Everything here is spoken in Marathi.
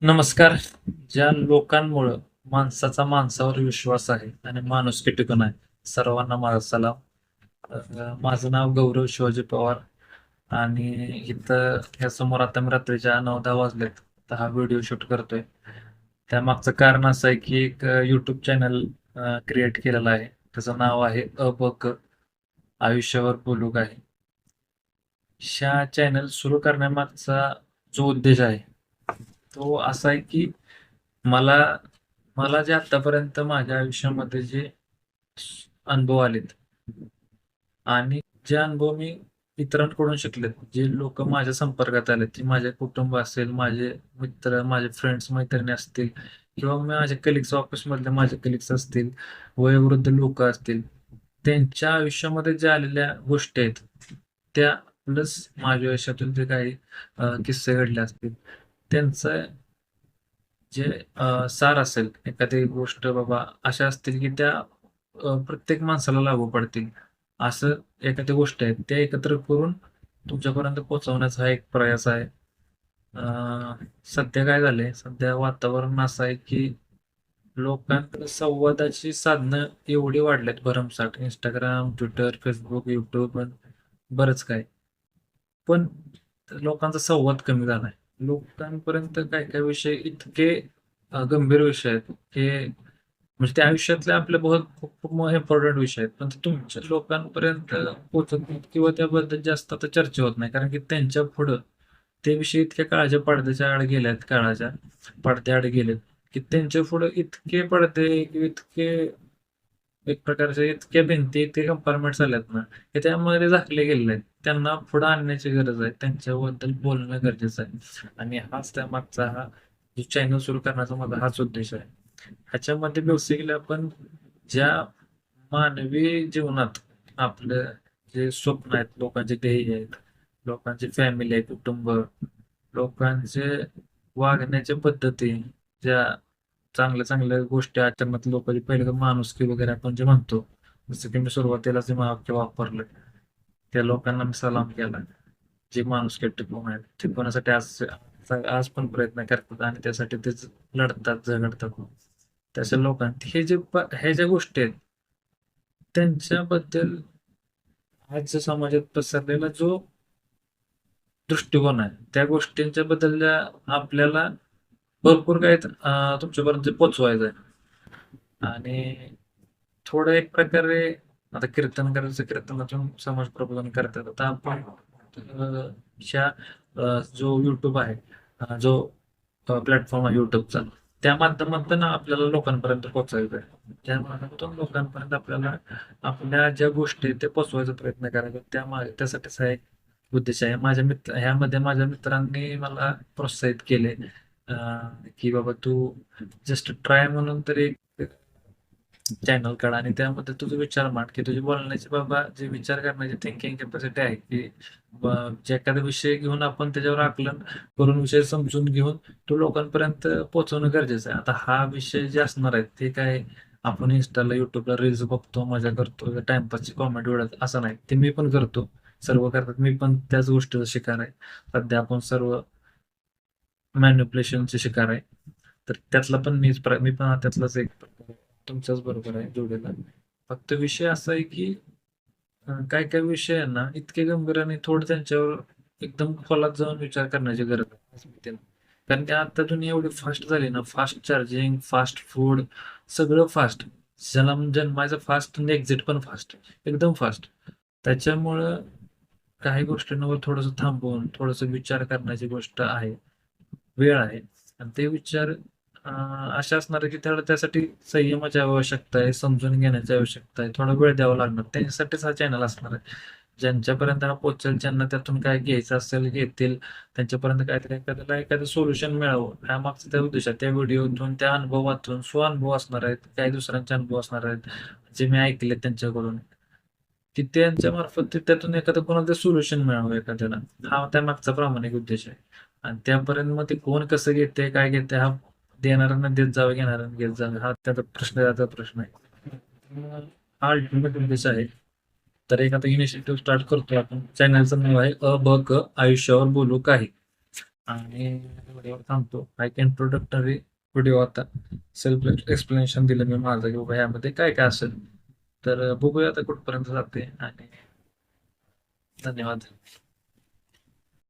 नमस्कार. ज्या लोकांमुळं माणसाचा माणसावर विश्वास आहे आणि माणुसकी टिकून आहे, सर्वांना माझा सलाम. माझं नाव गौरव शिवाजी पवार आणि इथं ह्यासमोर आता मी रात्रीच्या 9-10 वाजलेत, तर हा व्हिडिओ शूट करतोय. त्यामागचं कारण असं आहे की एक यूट्यूब चॅनल क्रिएट केलेलं आहे. त्याचं नाव आहे आयुष्यावर बोलू काही. ह्या चॅनल सुरू करण्यामागचा जो उद्देश आहे, तो असा आहे की मला मला जे आतापर्यंत माझ्या आयुष्यामध्ये जे अनुभव आलेत आणि जे अनुभव मी इतरांकडून शिकलेत, जे लोक माझ्या संपर्कात आलेत, जे माझे कुटुंब असेल, माझे मित्र, माझे फ्रेंड्स, मैत्रिणी असतील किंवा माझे कलिग्स, ऑफिसमधले माझे कलिग्स असतील, वयोवृद्ध लोक असतील, त्यांच्या आयुष्यामध्ये ज्या आलेल्या गोष्टी आहेत, त्या प्लस माझ्या आयुष्यातून जे काही किस्से घडले असतील, त्यांचं जे सार असेल, एखादी गोष्ट बाबा अशा असतील की त्या प्रत्येक माणसाला लागू पडतील. असं एखाद्या गोष्टी आहेत, त्या एकत्र करून तुमच्यापर्यंत पोहोचवण्याचा हा एक प्रयास आहे. अ, सध्या काय झालंय, सध्या वातावरण असं आहे की लोकांकडे संवादाची साधनं एवढी वाढलेत भरमसाठ. Instagram, Twitter, Facebook, YouTube आणि बरंच काही. पण लोकांचा संवाद कमी झालाय. लोकांपर्यंत काही-काही विषय इतके गंभीर विषय आहेत, की म्हणजे त्या आयुष्यातले आपले बहुत खूप खूप इम्पोर्टंट विषय आहेत. पण ते तुमच्या लोकांपर्यंत पोहोचत नाहीत किंवा त्याबद्दल जास्त आता चर्चा होत नाही. कारण की त्यांच्या पुढं ते विषय इतक्या काळाच्या पडद्याच्या आड गेल्यात, काळाच्या पडद्याआड गेलेत, की त्यांच्या पुढं इतके पडदे किंवा इतके एक प्रकारचे इतक्या भिंती, इतके कंपार्टमेंट्स आल्यात ना, की त्यामध्ये झाकले गेलेले आहेत. त्यांना पुढे आणण्याची गरज आहे. त्यांच्याबद्दल बोलणं गरजेचं आहे. आणि हाच त्यामागचा हा जो चॅनल सुरू करण्याचा माझा हाच उद्देश आहे. ह्याच्यामध्ये बेसिकली आपण ज्या मानवी जीवनात आपलं जे स्वप्न आहेत, लोकांचे ध्येय आहेत, लोकांची फॅमिली आहे, कुटुंब, लोकांचे वागण्याच्या पद्धती, ज्या चांगल्या चांगल्या गोष्टी आचरणात लोकांची पहिले माणुसकी वगैरे आपण जे म्हणतो, जसं की मी सुरुवातीला जे वाक्य वापरलं, त्या लोकांना मी सलाम केला, जे माणुसकी टिकवून आहेत, टिकवण्यासाठी आज पण प्रयत्न करतात आणि त्यासाठी तेच लढतात, झगडतात. तशा लोकांना हे ज्या गोष्टी आहेत, त्यांच्याबद्दल आजच्या समाजात पसरलेला जो दृष्टिकोन आहे, त्या गोष्टींच्या बद्दल आपल्याला भरपूर काही तुमच्यापर्यंत पोहोचवायचं आहे. आणि थोडं एक प्रकारे आता कीर्तन करायचं, कीर्तनातून समाज प्रबोधन करतात. आता आपण ह्या जो YouTube आहे, जो प्लॅटफॉर्म आहे YouTubeचा, त्या माध्यमातून आपल्याला लोकांपर्यंत पोहोचायचं आहे. त्या माध्यमातून लोकांपर्यंत आपल्याला आपल्या ज्या गोष्टी आहेत, त्या पोहोचवायचा प्रयत्न करायचा. त्यासाठीच हा एक उद्देश आहे. ह्यामध्ये माझ्या मित्रांनी मला प्रोत्साहित केले, की बाबा तू जस्ट ट्राय म्हणून तरी चॅनल काढ आणि त्यामध्ये तुझे विचार मांड, की तुझी बोलण्याची बाबा जे विचार करण्याची थिंकिंग कॅपॅसिटी आहे, की जे एखादा विषय घेऊन आपण त्याच्यावर आकलन करून विषय समजून घेऊन तो लोकांपर्यंत पोहोचवणं गरजेचं आहे. आता हा विषय जे असणार आहे ते काय आपण Instaला, YouTubeला रील्स बघतो, मजा करतो, टाइमपासची कॉमेडी उडत असं नाही. ते मी पण करतो. सर्व करतात. मी पण त्याच गोष्टीचा शिकार आहे. सध्या आपण सर्व मॅनिप्युलेशनचे शिकार आहे. तर त्यातला पण मी पण त्यातलाच एक तुमच्याच बरोबर आहे जोडीला. फक्त विषय असा आहे की काही काही विषय आहे ना इतके गंभीर आणि थोडं त्यांच्यावर एकदम खोलात जाऊन विचार करण्याची गरज आहे असं मी कारण की आता दुनिया एवढी फास्ट झाली ना, फास्ट चार्जिंग, फास्ट फूड, सगळं फास्ट. जन्मायचं फास्ट आणि एक्झिट पण फास्ट, एकदम फास्ट. त्याच्यामुळं काही गोष्टींवर थोडंसं थांबवून थोडंसं विचार करण्याची गोष्ट आहे, वेळ आहे. आणि ते विचार असे असणार आहे की त्यासाठी संयमाची आवश्यकता आहे, समजून घेण्याची आवश्यकता आहे, थोडा वेळ द्यावा लागणार. त्यांच्यासाठीच हा चॅनल असणार आहे. ज्यांच्यापर्यंत हा पोहोचेल, ज्यांना त्यातून काय घ्यायचं असेल घेतील, त्यांच्यापर्यंत काहीतरी एखादं सोल्युशन मिळावं हा मागचा त्या उद्देश आहे. त्या व्हिडिओतून, त्या अनुभवातून स्वअनुभव असणार आहेत, काही दुसऱ्यांचे अनुभव असणार आहेत, जे मी ऐकले त्यांच्याकडून, की त्यांच्या मार्फत त्यातून एखादं कोणाला सोल्युशन मिळावं एखाद्याला. हा त्या मागचा प्रामाणिक उद्देश आहे. आणि त्यापर्यंत मग ते कोण कसं घेते, काय घेते, हा देणाऱ्यांना देत जावं, घेणाऱ्यांना घेत जावं, हा त्याचा प्रश्न आहे. हा अल्टिमेट उद्देश आहे. तर एक आता इनिशिएटिव्ह स्टार्ट करतोय आपण. चॅनलचं नाव आहे आयुष्यावर बोलू काही. आणि व्हिडिओवर थांबतो. हा एक इंट्रोडक्टरी व्हिडिओ होता. सेल्फ एक्सप्लेनेशन दिलं मी माझं की बाबा ह्यामध्ये काय काय असेल. तर बघूया आता कुठपर्यंत जाते आणि धन्यवाद.